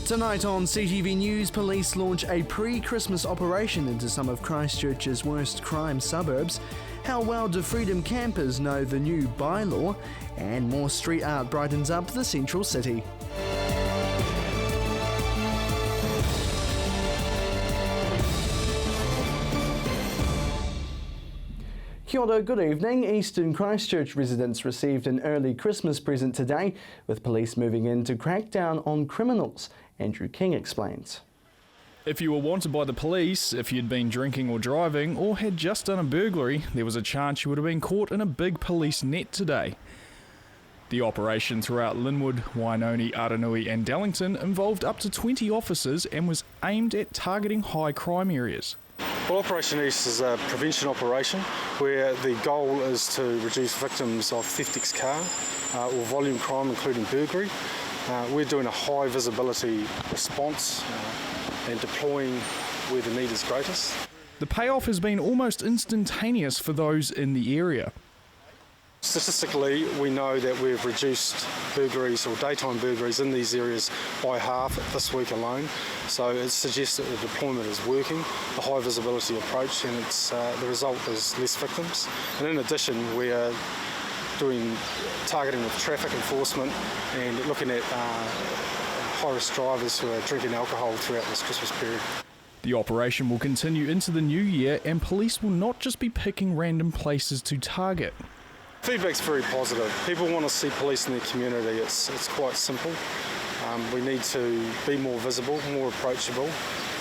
Tonight on CTV News, police launch a pre-Christmas operation into some of Christchurch's worst crime suburbs. How well do Freedom campers know the new bylaw? And more street art brightens up the central city. Kia ora, good evening. Eastern Christchurch residents received an early Christmas present today, with police moving in to crack down on criminals. Andrew King explains. If you were wanted by the police, if you'd been drinking or driving, or had just done a burglary, there was a chance you would have been caught in a big police net today. The operation throughout Linwood, Wainoni, Aranui and Dallington involved up to 20 officers and was aimed at targeting high crime areas. Well, Operation East is a prevention operation where the goal is to reduce victims of theft ex car or volume crime, including burglary. We're doing a high visibility response and deploying where the need is greatest. The payoff has been almost instantaneous for those in the area. Statistically, we know that we've reduced burglaries or daytime burglaries in these areas by half this week alone. So it suggests that the deployment is working, the high visibility approach, and the result is less victims. And in addition, we are doing targeting with traffic enforcement and looking at high-risk drivers who are drinking alcohol throughout this Christmas period. The operation will continue into the new year, and police will not just be picking random places to target. Feedback's very positive. People want to see police in their community. It's quite simple. We need to be more visible, more approachable,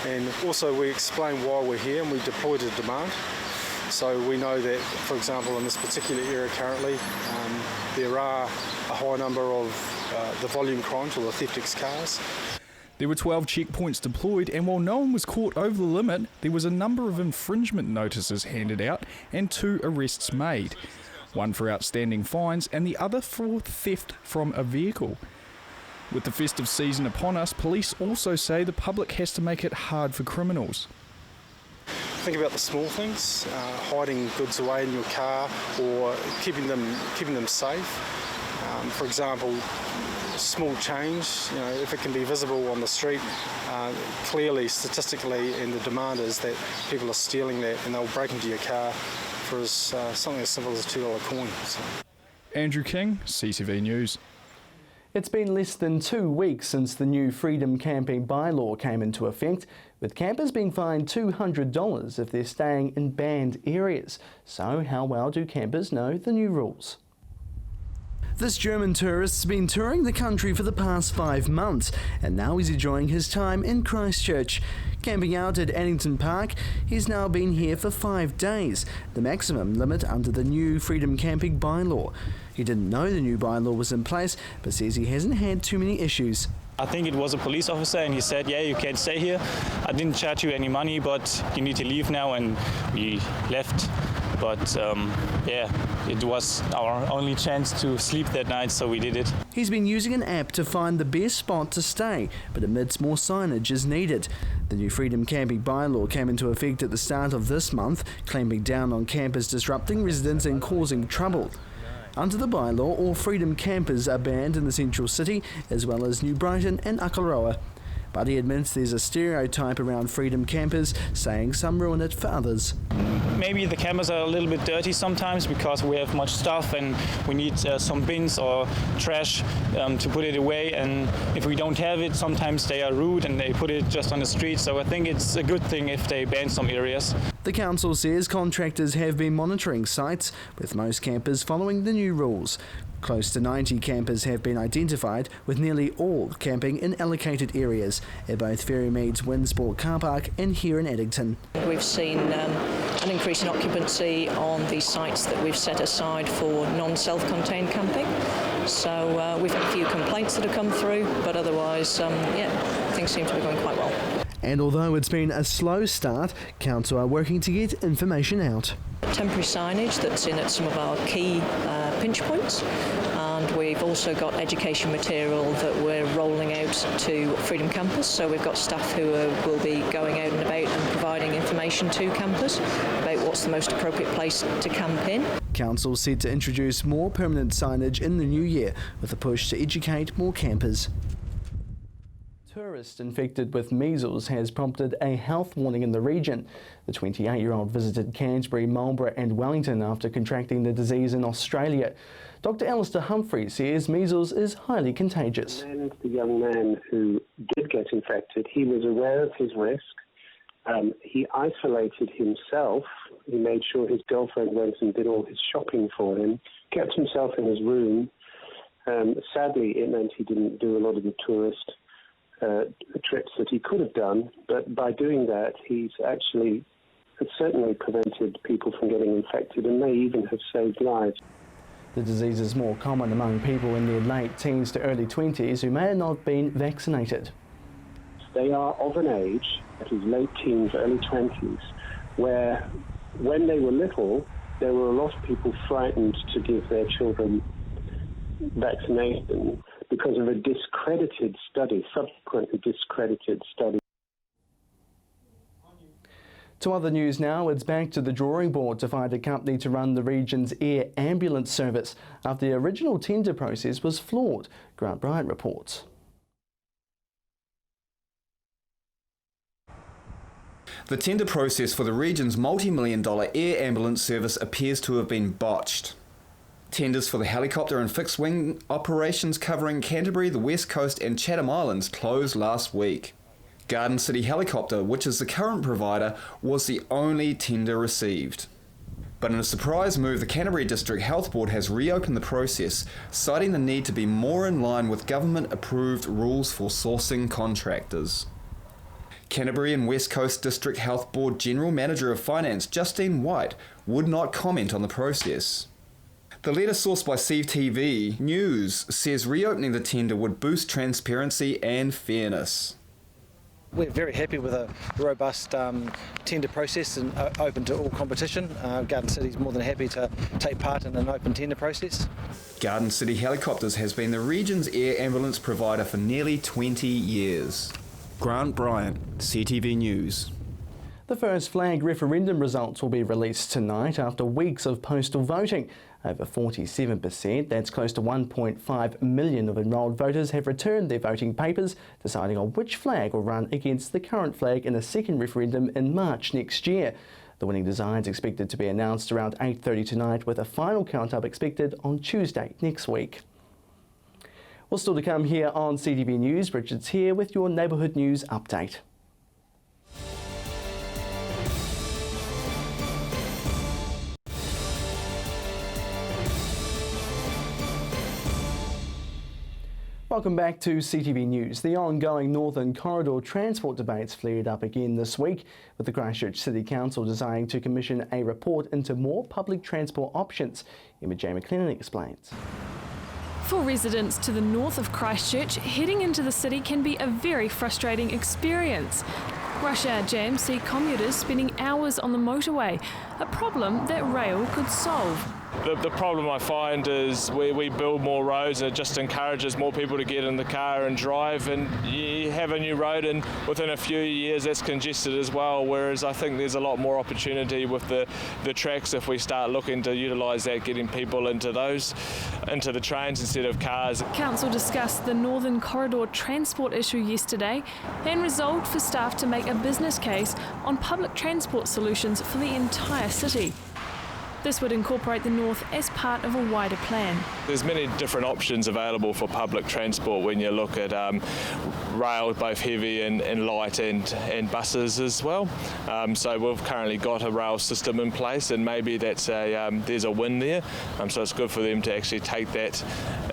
and also we explain why we're here and we deploy to demand. So we know that, for example, in this particular area currently, there are a high number of the volume crimes or the theft ex cars. There were 12 checkpoints deployed, and while no one was caught over the limit, there was a number of infringement notices handed out and 2 arrests made. One for outstanding fines and the other for theft from a vehicle. With the festive season upon us, police also say the public has to make it hard for criminals. Think about the small things, hiding goods away in your car or keeping them safe. For example, small change, if it can be visible on the street, clearly, statistically, and the demand is that people are stealing that and they'll break into your car for something as simple as a $2 coin. So. Andrew King, CTV News. It's been less than 2 weeks since the new Freedom camping bylaw came into effect, with campers being fined $200 if they're staying in banned areas. So how well do campers know the new rules? This German tourist's been touring the country for the past 5 months, and now he's enjoying his time in Christchurch. Camping out at Addington Park, he's now been here for 5 days, the maximum limit under the new Freedom camping bylaw. He didn't know the new bylaw was in place, but says he hasn't had too many issues. I think it was a police officer and he said, yeah, you can't stay here. I didn't charge you any money, but you need to leave now, and we left. But it was our only chance to sleep that night, so we did it. He's been using an app to find the best spot to stay, but admits more signage is needed. The new Freedom camping bylaw came into effect at the start of this month, clamping down on campers disrupting residents and causing trouble. Under the bylaw, all Freedom campers are banned in the central city, as well as New Brighton and Akaroa. But he admits there's a stereotype around Freedom campers, saying some ruin it for others. Maybe the campers are a little bit dirty sometimes because we have much stuff and we need some bins or trash to put it away, and if we don't have it, sometimes they are rude and they put it just on the street, so I think it's a good thing if they ban some areas. The council says contractors have been monitoring sites, with most campers following the new rules. Close to 90 campers have been identified, with nearly all camping in allocated areas at both Ferrymead's Winsport car park and here in Addington. We've seen an increase in occupancy on the sites that we've set aside for non-self-contained camping. So we've had a few complaints that have come through, but otherwise, things seem to be going quite well. And although it's been a slow start, council are working to get information out. Temporary signage that's in at some of our key pinch points, and we've also got education material that we're rolling out to Freedom campus, so we've got staff who will be going out and about and providing information to campers about what's the most appropriate place to camp in. Council said to introduce more permanent signage in the new year, with a push to educate more campers. tourist infected with measles has prompted a health warning in the region. The 28-year-old visited Canterbury, Marlborough and Wellington after contracting the disease in Australia. Dr Alistair Humphreys says measles is highly contagious. The young man who did get infected, he was aware of his risk. He isolated himself. He made sure his girlfriend went and did all his shopping for him, kept himself in his room. Sadly, it meant he didn't do a lot of the tourist trips that he could have done, but by doing that, he's certainly prevented people from getting infected and may even have saved lives. The disease is more common among people in their late teens to early 20s who may not have been vaccinated. They are of an age, that is late teens, early 20s, where when they were little, there were a lot of people frightened to give their children vaccination because of a subsequently discredited study. To other news now, it's back to the drawing board to find a company to run the region's air ambulance service after the original tender process was flawed. Grant Bryant reports. The tender process for the region's multi-million-dollar air ambulance service appears to have been botched. Tenders for the helicopter and fixed-wing operations covering Canterbury, the West Coast and Chatham Islands closed last week. Garden City Helicopter, which is the current provider, was the only tender received. But in a surprise move, the Canterbury District Health Board has reopened the process, citing the need to be more in line with government-approved rules for sourcing contractors. Canterbury and West Coast District Health Board General Manager of Finance, Justine White, would not comment on the process. The letter sourced by CTV News says reopening the tender would boost transparency and fairness. We're very happy with a robust tender process and open to all competition. Garden City is more than happy to take part in an open tender process. Garden City Helicopters has been the region's air ambulance provider for nearly 20 years. Grant Bryant, CTV News. The first flag referendum results will be released tonight after weeks of postal voting. Over 47%, that's close to 1.5 million of enrolled voters, have returned their voting papers, deciding on which flag will run against the current flag in a second referendum in March next year. The winning design is expected to be announced around 8:30 tonight, with a final count-up expected on Tuesday next week. Well, still to come here on CTV News, Richard's here with your neighbourhood news update. Welcome back to CTV News. The ongoing Northern Corridor transport debates flared up again this week, with the Christchurch City Council desiring to commission a report into more public transport options. Emma J. McLennan explains. For residents to the north of Christchurch, heading into the city can be a very frustrating experience. Rush hour jams see commuters spending hours on the motorway, a problem that rail could solve. The problem I find is we build more roads and it just encourages more people to get in the car and drive, and you have a new road and within a few years that's congested as well, whereas I think there's a lot more opportunity with the tracks if we start looking to utilise that, getting people into the trains instead of cars. Council discussed the Northern Corridor transport issue yesterday and resolved for staff to make a business case on public transport solutions for the entire city. This would incorporate the north as part of a wider plan. There's many different options available for public transport when you look at rail, both heavy and light, and buses as well. So we've currently got a rail system in place, and maybe that's there's a win there. So it's good for them to actually take that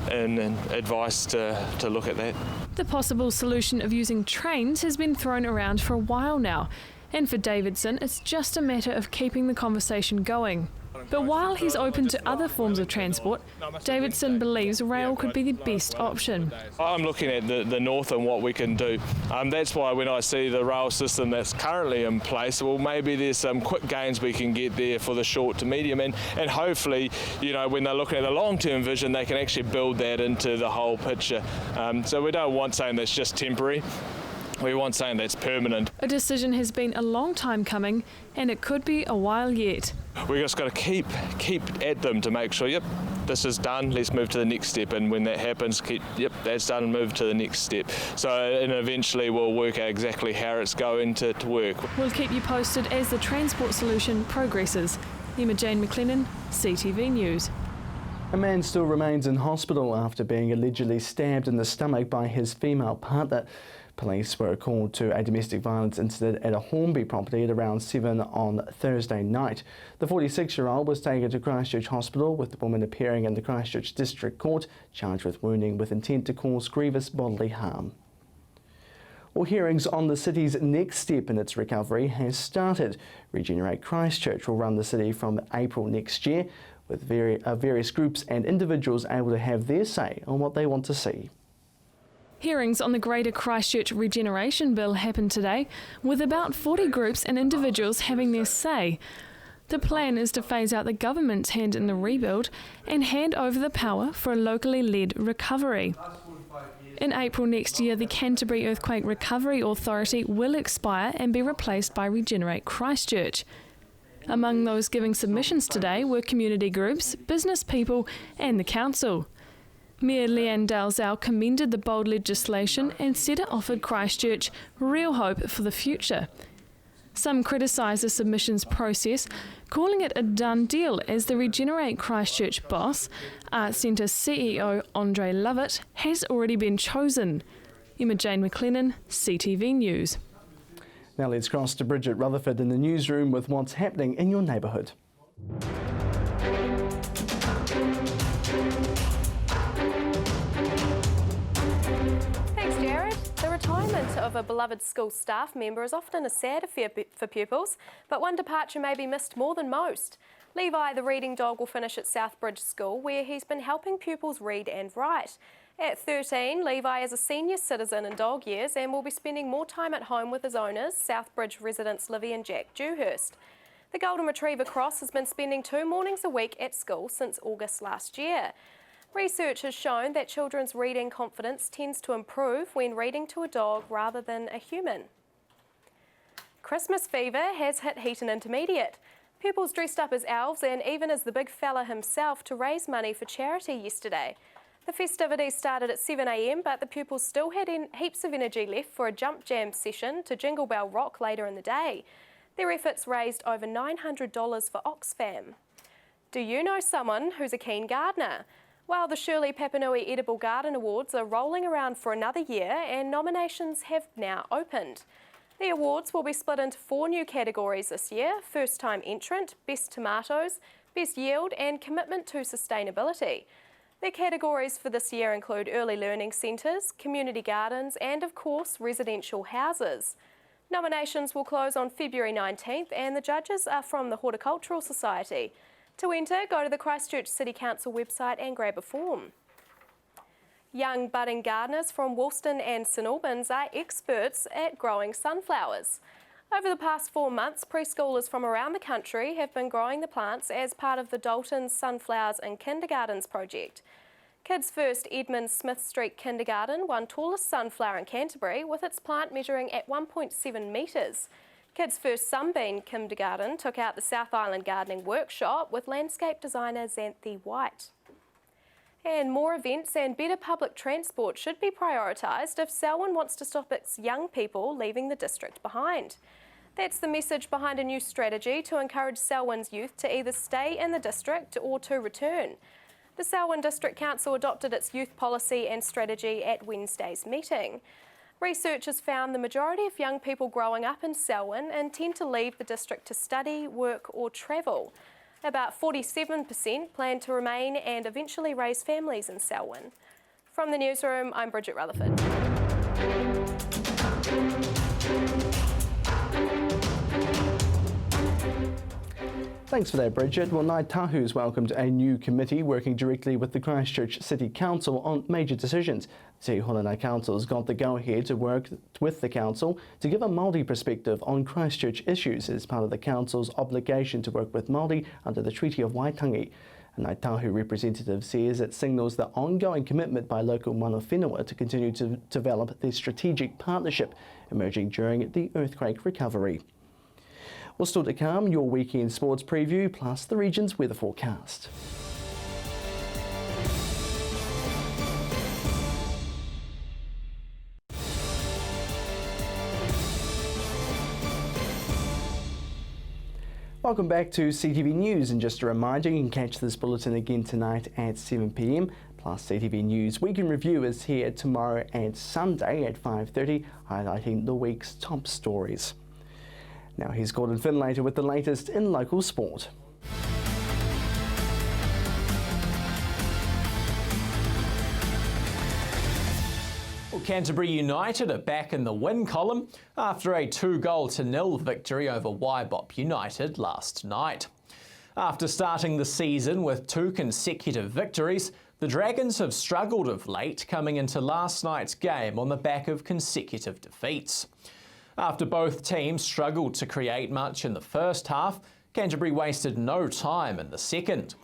and advice to look at that. The possible solution of using trains has been thrown around for a while now, and for Davidson, it's just a matter of keeping the conversation going. But while he's open to other forms of transport, Davidson believes rail could be the best option. I'm looking at the north and what we can do. That's why when I see the rail system that's currently in place, well, maybe there's some quick gains we can get there for the short to medium, and hopefully, when they're looking at the long-term vision, they can actually build that into the whole picture. So we don't want something that's just temporary. We want something that's permanent. A decision has been a long time coming, and it could be a while yet. We just got to keep at them to make sure, this is done, let's move to the next step, and when that happens, that's done, move to the next step. So, and eventually we'll work out exactly how it's going to work. We'll keep you posted as the transport solution progresses. Emma-Jane McLennan, CTV News. A man still remains in hospital after being allegedly stabbed in the stomach by his female partner. Police were called to a domestic violence incident at a Hornby property at around 7 on Thursday night. The 46-year-old was taken to Christchurch Hospital, with the woman appearing in the Christchurch District Court, charged with wounding with intent to cause grievous bodily harm. Well, hearings on the city's next step in its recovery has started. Regenerate Christchurch will run the city from April next year, with various groups and individuals able to have their say on what they want to see. Hearings on the Greater Christchurch Regeneration Bill happened today, with about 40 groups and individuals having their say. The plan is to phase out the government's hand in the rebuild and hand over the power for a locally led recovery. In April next year, the Canterbury Earthquake Recovery Authority will expire and be replaced by Regenerate Christchurch. Among those giving submissions today were community groups, business people and the council. Mayor Leanne Dalzell commended the bold legislation and said it offered Christchurch real hope for the future. Some criticised the submissions process, calling it a done deal as the Regenerate Christchurch boss, Arts Centre CEO Andre Lovett, has already been chosen. Emma-Jane McLennan, CTV News. Now let's cross to Bridget Rutherford in the newsroom with what's happening in your neighbourhood. Thanks, Jared. The retirement of a beloved school staff member is often a sad affair for pupils, but one departure may be missed more than most. Levi, the reading dog, will finish at Southbridge School, where he's been helping pupils read and write. At 13, Levi is a senior citizen in dog years and will be spending more time at home with his owners, Southbridge residents Livy and Jack Dewhurst. The Golden Retriever Cross has been spending 2 mornings a week at school since August last year. Research has shown that children's reading confidence tends to improve when reading to a dog rather than a human. Christmas fever has hit Heaton Intermediate. Pupils dressed up as elves and even as the big fella himself to raise money for charity yesterday. The festivities started at 7 a.m, but the pupils still had heaps of energy left for a jump jam session to Jingle Bell Rock later in the day. Their efforts raised over $900 for Oxfam. Do you know someone who's a keen gardener? Well, the Shirley Papanui Edible Garden Awards are rolling around for another year and nominations have now opened. The awards will be split into 4 new categories this year: First Time Entrant, Best Tomatoes, Best Yield and Commitment to Sustainability. The categories for this year include early learning centres, community gardens and, of course, residential houses. Nominations will close on February 19th and the judges are from the Horticultural Society. To enter, go to the Christchurch City Council website and grab a form. Young budding gardeners from Woolston and St Albans are experts at growing sunflowers. Over the past 4 months, preschoolers from around the country have been growing the plants as part of the Dalton's Sunflowers in Kindergartens project. Kids First Edmund Smith Street Kindergarten won tallest sunflower in Canterbury, with its plant measuring at 1.7 metres. Kids First Sunbeam Kindergarten took out the South Island Gardening Workshop with landscape designer Xanthi White. And more events and better public transport should be prioritised if Selwyn wants to stop its young people leaving the district behind. That's the message behind a new strategy to encourage Selwyn's youth to either stay in the district or to return. The Selwyn District Council adopted its youth policy and strategy at Wednesday's meeting. Research has found the majority of young people growing up in Selwyn intend to leave the district to study, work or travel. About 47% plan to remain and eventually raise families in Selwyn. From the newsroom, I'm Bridget Rutherford. Thanks for that, Bridget. Well, Ngāi Tahu's welcomed a new committee working directly with the Christchurch City Council on major decisions. Te Hononga Council's got the go-ahead to work with the council to give a Māori perspective on Christchurch issues as part of the council's obligation to work with Māori under the Treaty of Waitangi. A Ngāi Tahu representative says it signals the ongoing commitment by local mana whenua to continue to develop their strategic partnership emerging during the earthquake recovery. Well, still to come, your weekend sports preview plus the region's weather forecast. Welcome back to CTV News, and just a reminder, you can catch this bulletin again tonight at 7 p.m. Plus CTV News Weekend Review is here tomorrow and Sunday at 5:30, highlighting the week's top stories. Now here's Gordon Finlater with the latest in local sport. Canterbury United are back in the win column after a 2-0 victory over Waibop United last night. After starting the season with 2 consecutive victories, the Dragons have struggled of late, coming into last night's game on the back of consecutive defeats. After both teams struggled to create much in the first half, Canterbury wasted no time in the second.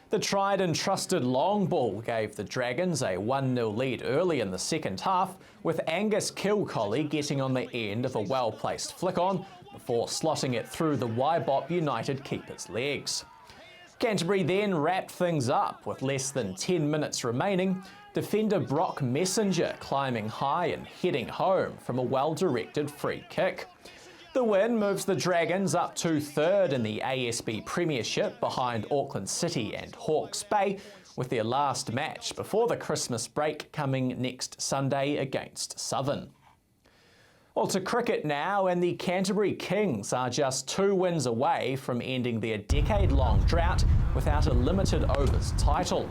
The tried and trusted long ball gave the Dragons a 1-0 lead early in the second half, with Angus Kilcolly getting on the end of a well-placed flick-on before slotting it through the Waibop United keeper's legs. Canterbury then wrapped things up with less than 10 minutes remaining, defender Brock Messenger climbing high and heading home from a well-directed free kick. The win moves the Dragons up to 3rd in the ASB Premiership behind Auckland City and Hawke's Bay, with their last match before the Christmas break coming next Sunday against Southern. Well, to cricket now, and the Canterbury Kings are just 2 wins away from ending their decade-long drought without a limited overs title.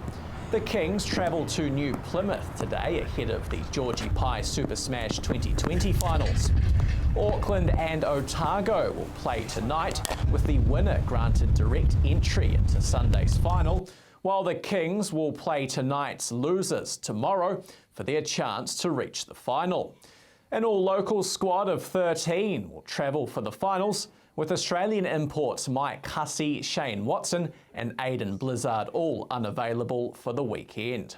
The Kings travel to New Plymouth today ahead of the Georgie Pie Super Smash 2020 finals. Auckland and Otago will play tonight, with the winner granted direct entry into Sunday's final, while the Kings will play tonight's losers tomorrow for their chance to reach the final. An all-local squad of 13 will travel for the finals, with Australian imports Mike Hussey, Shane Watson and Aidan Blizzard all unavailable for the weekend.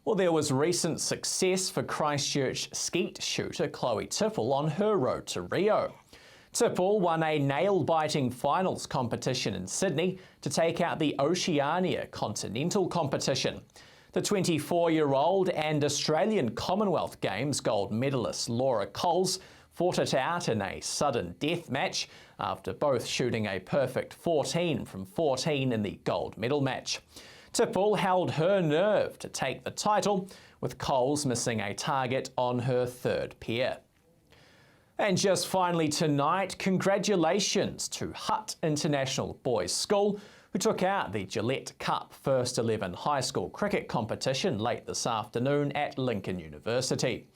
Well, there was recent success for Christchurch skeet shooter Chloe Tipple on her road to Rio. Tipple won a nail-biting finals competition in Sydney to take out the Oceania Continental competition. The 24-year-old and Australian Commonwealth Games gold medalist Laura Coles fought it out in a sudden death match after both shooting a perfect 14 from 14 in the gold medal match. Tipple held her nerve to take the title, with Coles missing a target on her 3rd pair. And just finally tonight, congratulations to Hutt International Boys School, who took out the Gillette Cup First 11 high school cricket competition late this afternoon at Lincoln University.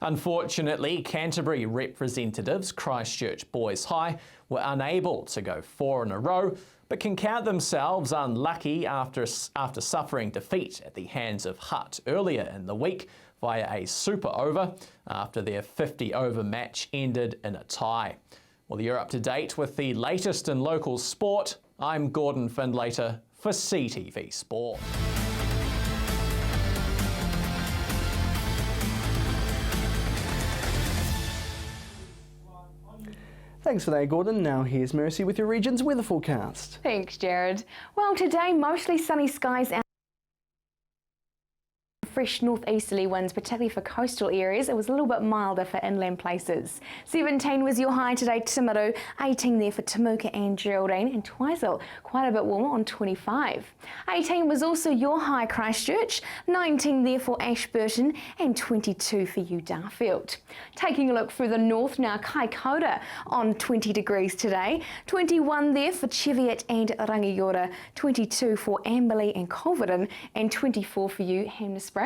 Unfortunately, Canterbury representatives Christchurch Boys High were unable to go 4 in a row, but can count themselves unlucky after suffering defeat at the hands of Hutt earlier in the week via a super over after their 50-over match ended in a tie. Well, you're up to date with the latest in local sport. I'm Gordon Finlater for CTV Sport. Thanks for that, Gordon. Now here's Mercy with your region's weather forecast. Thanks, Jared. Well, today mostly sunny skies and fresh northeasterly winds, particularly for coastal areas. It was a little bit milder for inland places. 17 was your high today, Timaru, 18 there for Temuka and Geraldine, and Twizel quite a bit warmer on 25. 18 was also your high, Christchurch, 19 there for Ashburton, and 22 for you, Darfield. Taking a look further north now, Kaikoura on 20 degrees today, 21 there for Cheviot and Rangiora, 22 for Amberley and Culverden, and 24 for you, Hanmer Springs.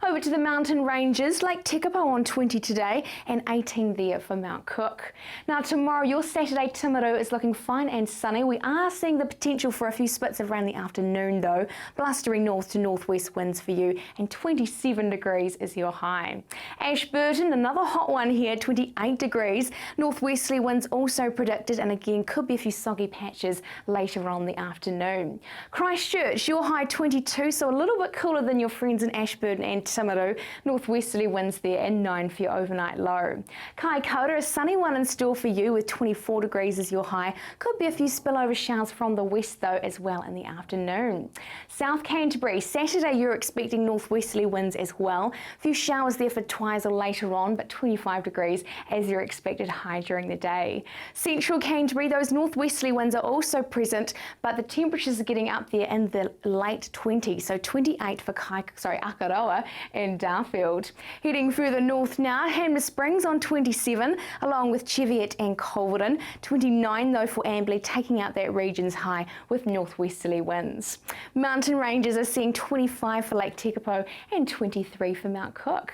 Over to the mountain ranges, Lake Tekapo on 20 today and 18 there for Mount Cook. Now tomorrow, your Saturday Timaru is looking fine and sunny. We are seeing the potential for a few splits around the afternoon though. Blustering north to northwest winds for you, and 27 degrees is your high. Ashburton, another hot one here, 28 degrees. Northwesterly winds also predicted, and again could be a few soggy patches later on the afternoon. Christchurch, your high 22, so a little bit cooler than your friends in Wellington, Ashburton and Timaru. Northwesterly winds there and 9 for your overnight low. Kaikoura, a sunny one in store for you with 24 degrees as your high. Could be a few spillover showers from the west though as well in the afternoon. South Canterbury, Saturday you're expecting northwesterly winds as well. A few showers there for Twizel later on, but 25 degrees as your expected high during the day. Central Canterbury, those northwesterly winds are also present, but the temperatures are getting up there in the late 20s, so 28 for Akaroa and Darfield. Heading further north now, Hanmer Springs on 27, along with Cheviot and Culverden. 29 though for Amberley, taking out that region's high with northwesterly winds. Mountain ranges are seeing 25 for Lake Tekapo and 23 for Mount Cook.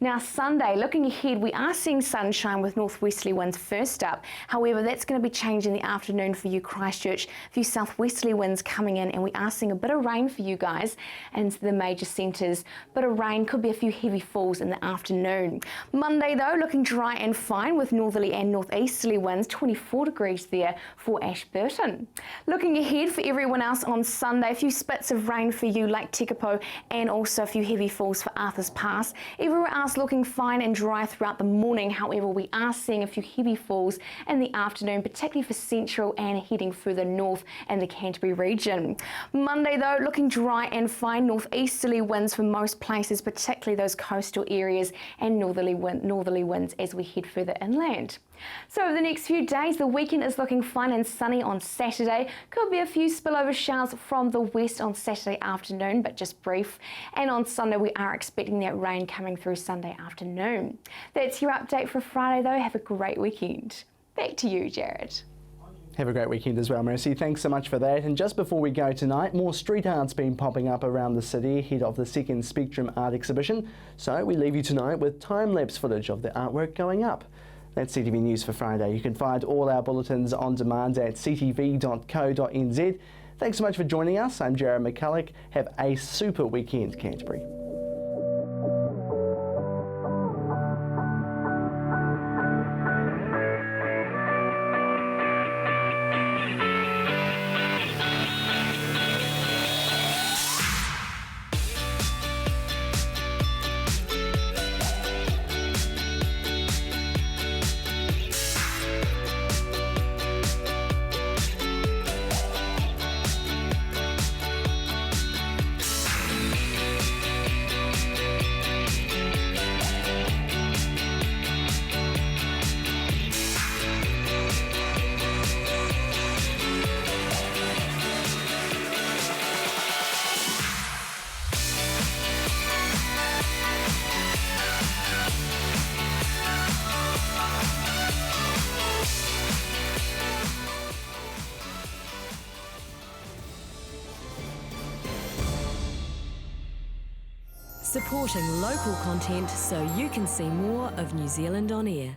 Now Sunday, looking ahead, we are seeing sunshine with northwesterly winds first up. However, that's going to be changed in the afternoon for you Christchurch. A few southwesterly winds coming in and we are seeing a bit of rain for you guys into the major centres. Bit of rain, could be a few heavy falls in the afternoon. Monday though, looking dry and fine with northerly and northeasterly winds, 24 degrees there for Ashburton. Looking ahead for everyone else on Sunday, a few spits of rain for you Lake Tekapo and also a few heavy falls for Arthur's Pass. Everywhere else looking fine and dry throughout the morning. However, we are seeing a few heavy falls in the afternoon, particularly for central and heading further north in the Canterbury region. Monday though, looking dry and fine, northeasterly winds for most places, particularly those coastal areas, and northerly winds as we head further inland. So over the next few days, the weekend is looking fine and sunny on Saturday. Could be a few spillover showers from the west on Saturday afternoon, but just brief. And on Sunday, we are expecting that rain coming through Sunday afternoon. That's your update for Friday though. Have a great weekend. Back to you, Jared. Have a great weekend as well, Mercy. Thanks so much for that. And just before we go tonight, more street art's been popping up around the city ahead of the second Spectrum art exhibition. So we leave you tonight with time-lapse footage of the artwork going up. That's CTV News for Friday. You can find all our bulletins on demand at ctv.co.nz. Thanks so much for joining us. I'm Jared McCulloch. Have a super weekend, Canterbury. Supporting local content so you can see more of New Zealand on air.